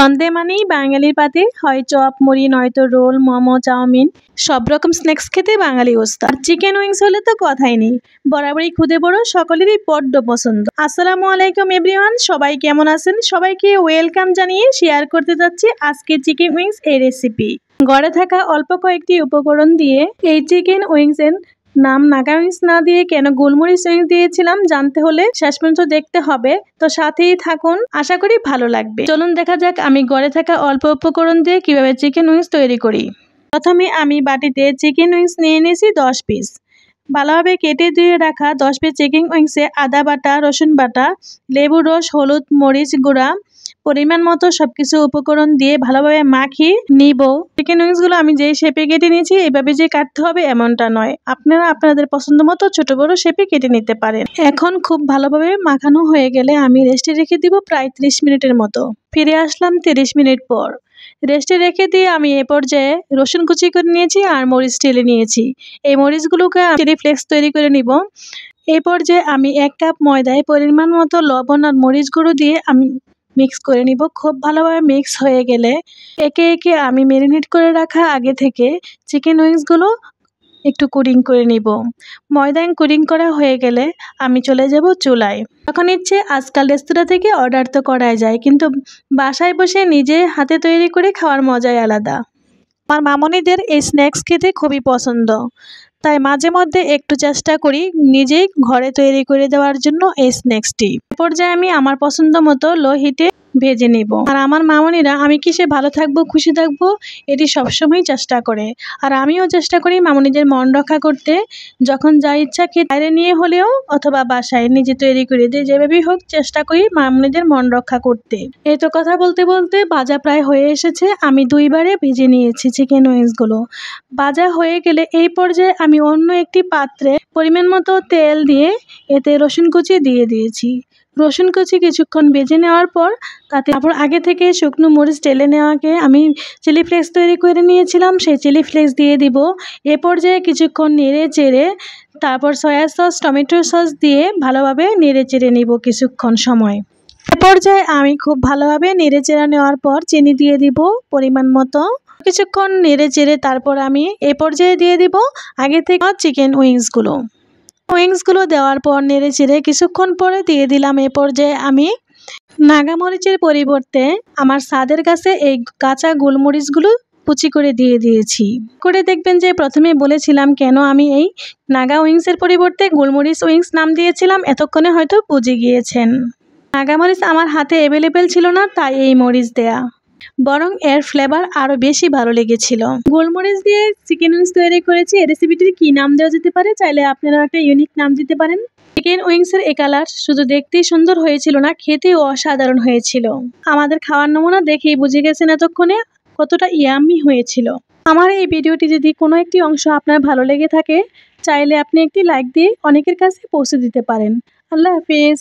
সন্ধ্যে মানেই বাঙালির পাতে হয় চপ মুড়ি নয়তো রোল মোমো চাউমিন সব রকম স্ন্যাক্স খেতে বাঙালি ওস্তাদ। চিকেন উইংস হলে তো কথাই নেই, বরাবরই খুদে বড় সকলেরই বড্ড পছন্দ। আসসালামু আলাইকুম এভরিওয়ান, সবাই কেমন আছেন? সবাইকে ওয়েলকাম জানিয়ে শেয়ার করতে যাচ্ছি আজকে চিকেন উইংস এর রেসিপি। ঘরে থাকা অল্প কয়েকটি উপকরণ দিয়ে এই চিকেন উইংস এর নাম নাগা উইংস না দিয়ে কেন গোলমরিচ উইংস দিয়েছিলাম জানতে হলে শেষ পর্যন্ত দেখতে হবে, তো সাথেই থাকুন, আশা করি ভালো লাগবে। চলুন দেখা যাক আমি ঘরে থাকা অল্প উপকরণ দিয়ে কিভাবে চিকেন উইংস তৈরি করি। প্রথমে আমি বাটিতে চিকেন উইংস নিয়ে নিয়েছি 10 পিস। ভালোভাবে কেটে ধুয়ে রাখা 10 পিস চিকেন উইংসে আদা বাটা, রসুন বাটা, লেবুর রস, হলুদ, মরিচ গুঁড়া, পরিমাণ মতো সবকিছু উপকরণ দিয়ে ভালোভাবে মাখিয়ে নিব। চিকেন উইংসগুলো আমি যেই শেপে কেটে নিয়েছি এভাবে যে কাটতে হবে এমনটা নয়, আপনারা আপনাদের পছন্দ মতো ছোট বড় শেপে কেটে নিতে পারেন। এখন খুব ভালোভাবে মাখানো হয়ে গেলে আমি রেস্টে রেখে দিব প্রায় 30 মিনিটের মতো। ফিরে আসলাম 30 মিনিট পর। রেস্টে রেখে দিয়ে আমি এ পর্যায়ে রসুন কুচি করে নিয়েছি আর মরিচ টেলে নিয়েছি। এই মরিচগুলোকে চিলি ফ্লেক্স তৈরি করে নিব। এই পর্যায়ে আমি 1 কাপ ময়দায় পরিমাণ মতো লবণ আর মরিচ গুঁড়ো দিয়ে আমি মিক্স করে নিব। খুব ভালোভাবে মিক্স হয়ে গেলে একে একে আমি ম্যারিনেট করে রাখা আগে থেকে চিকেন উইংসগুলো একটু কুকিং করে নিব। ময়দা কুকিং করা হয়ে গেলে আমি চলে যাব চুলায়। তখন ইচ্ছে আজকাল রেস্তোরাঁ থেকে অর্ডার তো করাই যায়, কিন্তু বাসায় বসে নিজে হাতে তৈরি করে খাওয়ার মজাই আলাদা। আমার মামনিদের এই স্ন্যাক্স খেতে খুবই পছন্দ, তাই মাঝে মধ্যে একটু চেষ্টা করি নিজেই ঘরে তৈরি করে দেওয়ার জন্য এই স্ন্যাক্সটি। এ পর্যায়ে আমি আমার পছন্দ মতো লো হিটে ভেজে নিব। আর আমার মামনিরা আমি কিসে ভালো থাকবো খুশি থাকবো এটি সবসময় চেষ্টা করে, আর আমিও চেষ্টা করি মামনিদের মন রক্ষা করতে। যখন যা ইচ্ছা খেয়ে বাইরে নিয়ে হলেও অথবা বাসায় নিজে তৈরি করে দিয়ে যেভাবেই হোক চেষ্টা করি মামনিদের মন রক্ষা করতে। এই তো কথা বলতে বলতে ভাজা প্রায় হয়ে এসেছে। আমি 2 বারে ভেজে নিয়েছি চিকেন উইংসগুলো। ভাজা হয়ে গেলে এই পর্যায়ে আমি অন্য একটি পাত্রে পরিমাণ মতো তেল দিয়ে এতে রসুন কুচি দিয়ে দিয়েছি। রসুন কুচি কিছুক্ষণ ভেজে নেওয়ার পর তারপর আগে থেকে শুকনো মরিচ টেলে নেওয়াকে আমি চিলি ফ্লেক্স তৈরি করে নিয়েছিলাম সেই চিলি ফ্লেক্স দিয়ে দিব। এ পর্যায়ে কিছুক্ষণ নেড়ে চেড়ে তারপর সয়া সস, টমেটো সস দিয়ে ভালোভাবে নেড়ে চেড়ে নিব কিছুক্ষণ সময়। এ পর্যায়ে আমি খুব ভালোভাবে নেড়ে চেড়ে নেওয়ার পর চিনি দিয়ে দিব পরিমাণ মতো। কিছুক্ষণ নেড়ে চেড়ে তারপর আমি এ পর্যায়ে দিয়ে দিব আগে থেকে চিকেন উইংসগুলো দেওয়ার পর নেড়ে চেড়ে কিছুক্ষণ পরে দিয়ে দিলাম এ পর্যায়ে আমি নাগামরিচের পরিবর্তে আমার স্বাদের কাছে এই কাঁচা গোলমরিচগুলো কুচি করে দিয়ে দিয়েছি। করে দেখবেন যে প্রথমে বলেছিলাম কেন আমি এই নাগা উইংসের পরিবর্তে গোলমরিচ উইংস নাম দিয়েছিলাম, এতক্ষণে হয়তো বুঝে গিয়েছেন। নাগামরিচ আমার হাতে অ্যাভেলেবেল ছিল না, তাই এই মরিচ দেয়া, বরং এর ফ্লেভার আরও বেশি ভালো লেগেছিল। গোলমরিচ দিয়ে চিকেন উইংস তৈরি করেছি। এই রেসিপিটির কী নাম দেওয়া যেতে পারে? চাইলে আপনারা একটা ইউনিক নাম দিতে পারেন। চিকেন উইংসের এ কালার শুধু দেখতেই সুন্দর হয়েছিল না, খেতেও অসাধারণ হয়েছিল। আমাদের খাওয়ার নমুনা দেখেই বুঝে গেছেন এতক্ষণে কতটা ইয়াম্মি হয়েছিল। আমার এই ভিডিওটি যদি কোনো একটি অংশ আপনার ভালো লেগে থাকে চাইলে আপনি একটি লাইক দিয়ে অনেকের কাছে পৌঁছে দিতে পারেন। আল্লাহ হাফিজ।